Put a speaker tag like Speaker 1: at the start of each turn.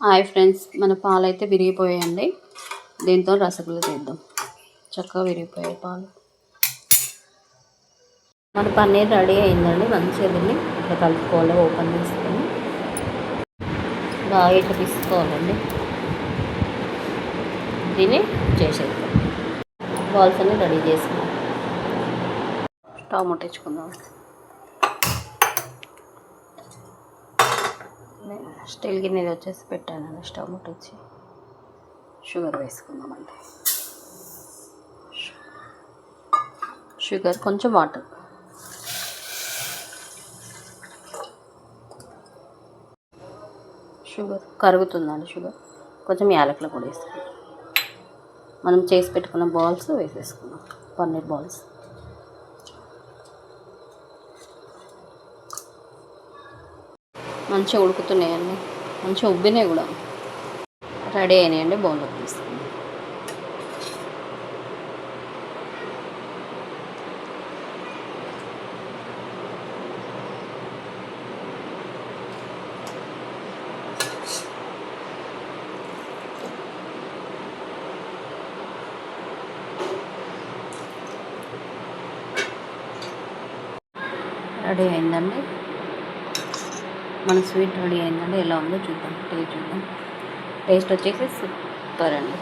Speaker 1: Hi friends, మన పాలు అయితే విరిగిపోయాయండి. దీంతో రసగుల్లా చేద్దాం. చక్కగా విరిగిపోయాయి పాలు. మన పన్నీర్ రెడీ అయిందండి. మంచిగా దీన్ని ఇట్లా కలుపుకోవాలి. ఓపెన్ చేసుకొని బాగా ఇట్లా తీసుకోవాలండి. దీన్ని చేసేద్దాం. బాల్స్ అన్ని రెడీ చేసుకుందాం. స్టవ్ ముట్టించుకుందాం. స్టీల్ గిన్నెది వచ్చేసి పెట్టానండి. స్టవ్ ముట్టించి షుగర్ వేసుకుందామండి. షుగర్ కొంచెం వాటర్. షుగర్ కరుగుతుందండి. షుగర్ కొంచెం యాలకుల పొడి వేసుకుందాం. మనం చేసి పెట్టుకున్న బాల్స్ వేసేసుకుందాం. పన్నీర్ బాల్స్ మంచిగా ఉడుకుతున్నాయండి. మంచిగా ఉబ్బినాయి కూడా. రెడీ అయినాయండి. బౌల్లోకి తీసుకుందాం. రెడీ అయిందండి. మన స్వీట్ రెడీ అయిందండి. ఎలా ఉందో చూద్దాం. టేస్ట్ చూద్దాం. టేస్ట్ వచ్చేసి సూపర్ అండి.